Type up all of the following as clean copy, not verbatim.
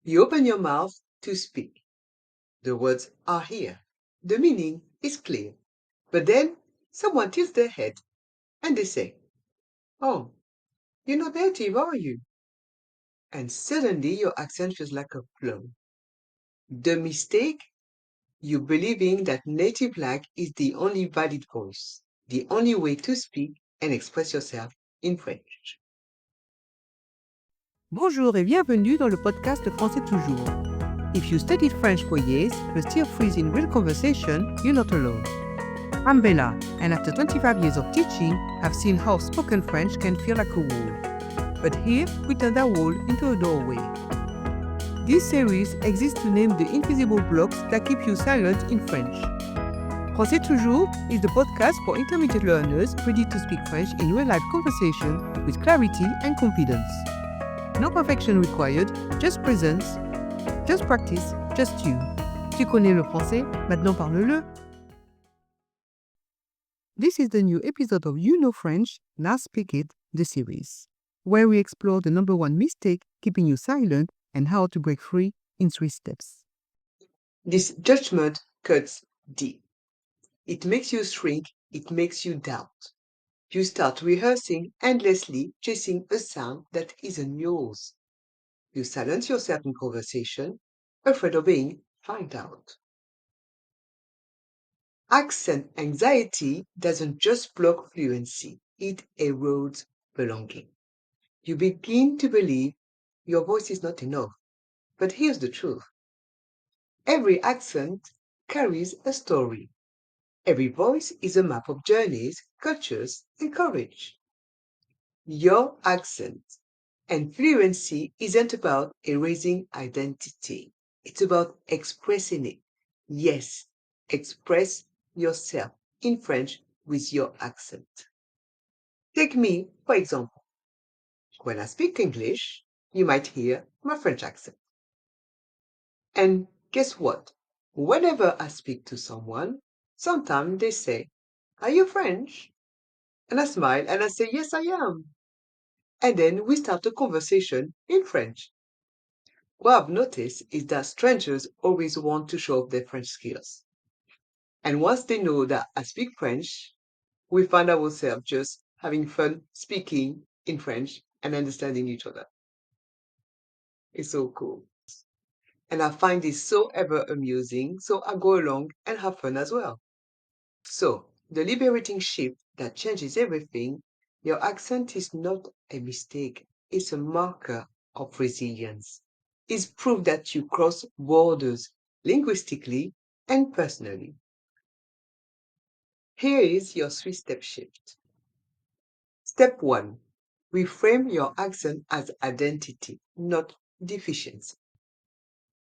You open your mouth to speak. The words are here. The meaning is clear. But then someone tilts their head and they say, "Oh, you're not native, are you?" And suddenly your accent feels like a flow. The mistake? You believing that native lag is the only valid voice, the only way to speak and express yourself in French. Bonjour et bienvenue dans le podcast Français Toujours. If you studied French for years but still freeze in real conversation, you're not alone. I'm Bella, and after 25 years of teaching, I've seen how spoken French can feel like a wall. But here, we turn that wall into a doorway. This series exists to name the invisible blocks that keep you silent in French. Français Toujours is the podcast for intermediate learners ready to speak French in real-life conversation with clarity and confidence. No perfection required, just presence, just practice, just you. Tu connais le français, maintenant parle-le. This is the new episode of You Know French, Now Speak It, the series, where we explore the number one mistake keeping you silent and how to break free in 3 steps. This judgment cuts deep. It makes you shrink, it makes you doubt. You start rehearsing endlessly, chasing a sound that isn't yours. You silence yourself in conversation, afraid of being found out. Accent anxiety doesn't just block fluency, it erodes belonging. You begin to believe your voice is not enough. But here's the truth. Every accent carries a story. Every voice is a map of journeys, cultures, and courage. Your accent and fluency isn't about erasing identity. It's about expressing it. Yes, express yourself in French with your accent. Take me, for example. When I speak English, you might hear my French accent. And guess what? Whenever I speak to someone, sometimes they say, "Are you French?" And I smile and I say, "Yes, I am." And then we start a conversation in French. What I've noticed is that strangers always want to show off their French skills. And once they know that I speak French, we find ourselves just having fun speaking in French and understanding each other. It's so cool. And I find this so ever amusing, so I go along and have fun as well. So, the liberating shift that changes everything, your accent is not a mistake, it's a marker of resilience. It's proof that you cross borders linguistically and personally. Here is your 3-step shift. Step 1. Reframe your accent as identity, not deficiency.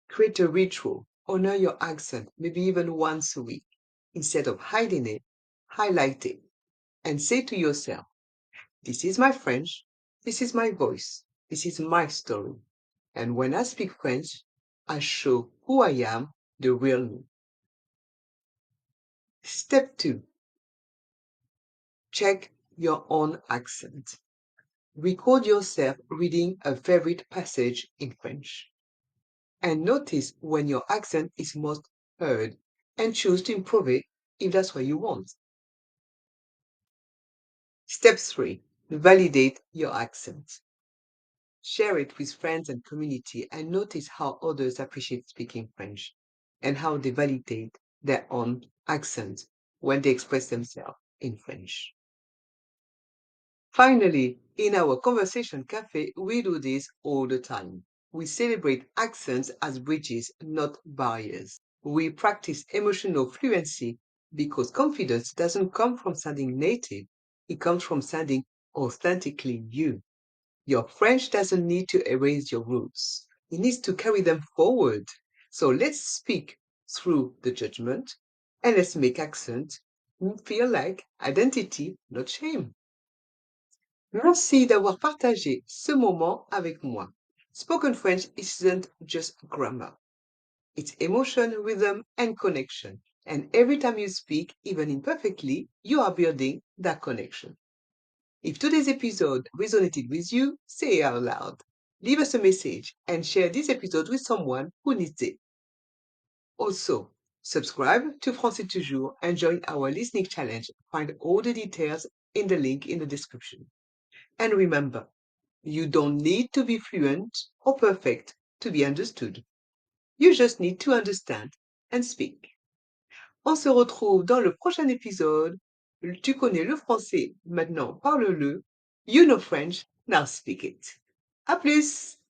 Create a ritual. Honor your accent, maybe even once a week. Instead of hiding it, highlight it and say to yourself, "This is my French, this is my voice, this is my story. And when I speak French, I show who I am, the real me." Step 2. Check your own accent. Record yourself reading a favorite passage in French. And notice when your accent is most heard and choose to improve it if that's what you want. Step 3. Validate your accent. Share it with friends and community and notice how others appreciate speaking French and how they validate their own accent when they express themselves in French. Finally, in our Conversation Cafe, we do this all the time. We celebrate accents as bridges, not barriers. We practice emotional fluency because confidence doesn't come from sounding native, it comes from sounding authentically you. Your French doesn't need to erase your roots. It needs to carry them forward. So let's speak through the judgment and let's make accent feel like identity, not shame. Merci d'avoir partagé ce moment avec moi. Spoken French isn't just grammar. It's emotion, rhythm, and connection. And every time you speak, even imperfectly, you are building that connection. If today's episode resonated with you, say it out loud. leave us a message and share this episode with someone who needs it. Also, subscribe to Français Toujours and join our listening challenge. Find all the details in the link in the description. And remember, you don't need to be fluent or perfect to be understood. You just need to understand and speak. On se retrouve dans le prochain épisode. Tu connais le français, maintenant parle-le. You know French, now speak it. À plus!